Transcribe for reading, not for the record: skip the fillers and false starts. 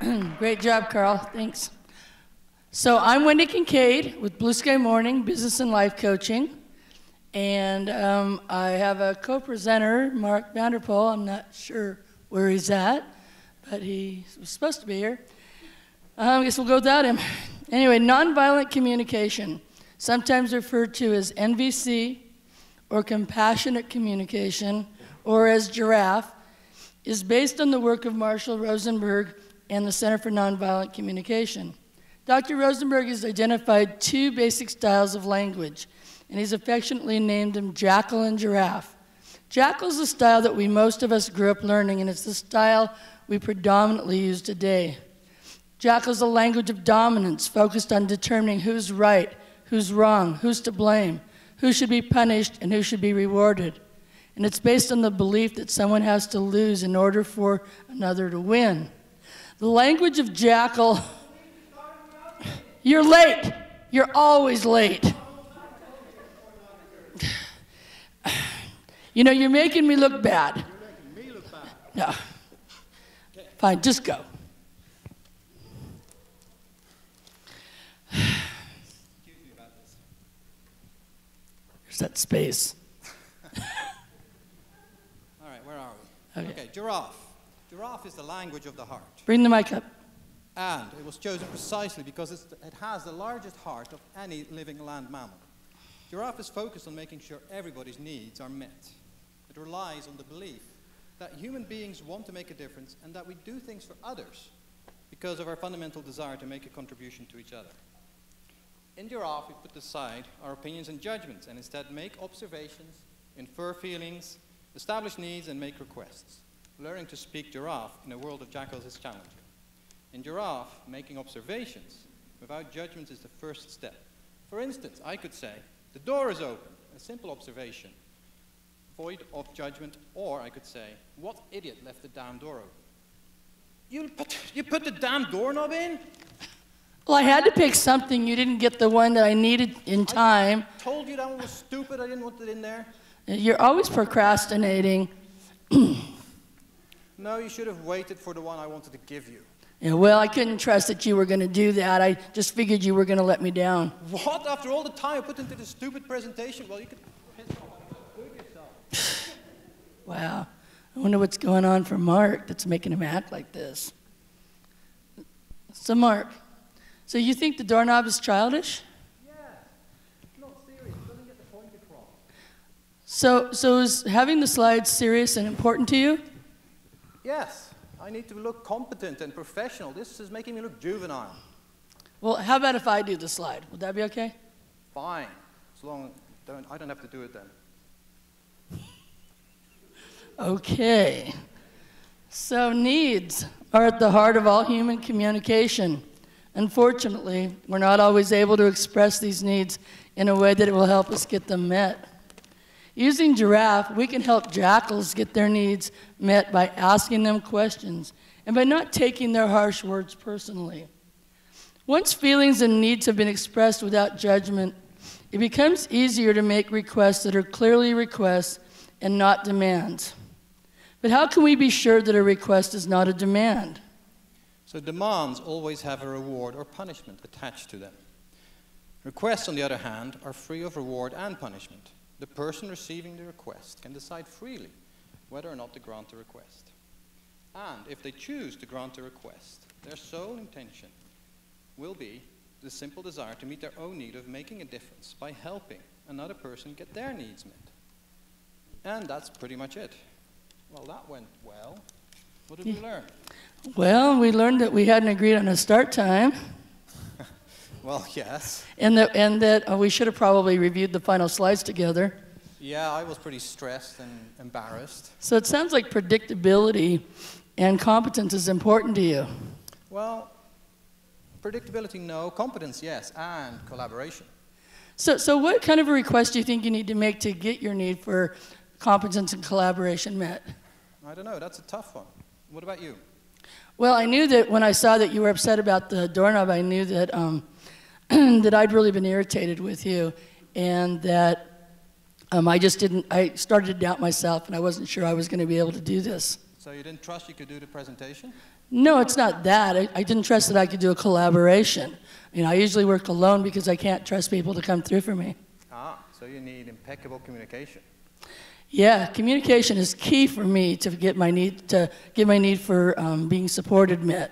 Great job, Carl. Thanks. So I'm Wendy Kincaid with Blue Sky Morning, Business and Life Coaching. And I have a co-presenter, Mark Vanderpool. I'm not sure where he's at, but he was supposed to be here. I guess we'll go without him. Anyway, nonviolent communication, sometimes referred to as NVC, or compassionate communication, or as giraffe, is based on the work of Marshall Rosenberg and the Center for Nonviolent Communication. Dr. Rosenberg has identified two basic styles of language, and he's affectionately named them Jackal and Giraffe. Jackal is the style that most of us grew up learning, and it's the style we predominantly use today. Jackal is a language of dominance, focused on determining who's right, who's wrong, who's to blame, who should be punished, and who should be rewarded. And it's based on the belief that someone has to lose in order for another to win. The language of Jackal, you're late. You're always late. You know, you're making me look bad. You're making me look bad. No. Fine, just go. Excuse me about this. There's that space. All right, where are we? Okay, giraffe. Giraffe is the language of the heart. Bring the mic up. And it was chosen precisely because it has the largest heart of any living land mammal. Giraffe is focused on making sure everybody's needs are met. It relies on the belief that human beings want to make a difference and that we do things for others because of our fundamental desire to make a contribution to each other. In Giraffe, we put aside our opinions and judgments and instead make observations, infer feelings, establish needs, and make requests. Learning to speak Giraffe in a world of jackals is challenging. In Giraffe, making observations without judgments is the first step. For instance, I could say, the door is open, a simple observation, void of judgment, or I could say, what idiot left the damn door open? You put the damn doorknob in? Well, I had to pick something. You didn't get the one that I needed in time. I told you that one was stupid. I didn't want it in there. You're always procrastinating. No, you should have waited for the one I wanted to give you. Yeah, well, I couldn't trust that you were going to do that. I just figured you were going to let me down. What? After all the time I put into this stupid presentation? Well, you could do it yourself. Wow. I wonder what's going on for Mark that's making him act like this. So, Mark, so you think the doorknob is childish? Yeah. It's not serious. It doesn't get the point across. So is having the slides serious and important to you? Yes. I need to look competent and professional. This is making me look juvenile. Well, how about if I do the slide? Would that be okay? Fine. As long as I don't have to do it then. Okay. So needs are at the heart of all human communication. Unfortunately, we're not always able to express these needs in a way that it will help us get them met. Using Giraffe, we can help jackals get their needs met by asking them questions and by not taking their harsh words personally. Once feelings and needs have been expressed without judgment, it becomes easier to make requests that are clearly requests and not demands. But how can we be sure that a request is not a demand? So demands always have a reward or punishment attached to them. Requests, on the other hand, are free of reward and punishment. The person receiving the request can decide freely whether or not to grant the request. And if they choose to grant the request, their sole intention will be the simple desire to meet their own need of making a difference by helping another person get their needs met. And that's pretty much it. Well, that went well. What did we learn? Well, we learned that we hadn't agreed on a start time. Well, yes. And that we should have probably reviewed the final slides together. Yeah, I was pretty stressed and embarrassed. So it sounds like predictability and competence is important to you. Well, predictability, no. Competence, yes. And collaboration. So what kind of a request do you think you need to make to get your need for competence and collaboration met? I don't know. That's a tough one. What about you? Well, I knew that when I saw that you were upset about the doorknob, I knew that that I'd really been irritated with you, and that I started to doubt myself, and I wasn't sure I was going to be able to do this. So you didn't trust you could do the presentation? No, it's not that. I didn't trust that I could do a collaboration. You know, I usually work alone because I can't trust people to come through for me. Ah, so you need impeccable communication. Yeah, communication is key for me to get my need for being supported met.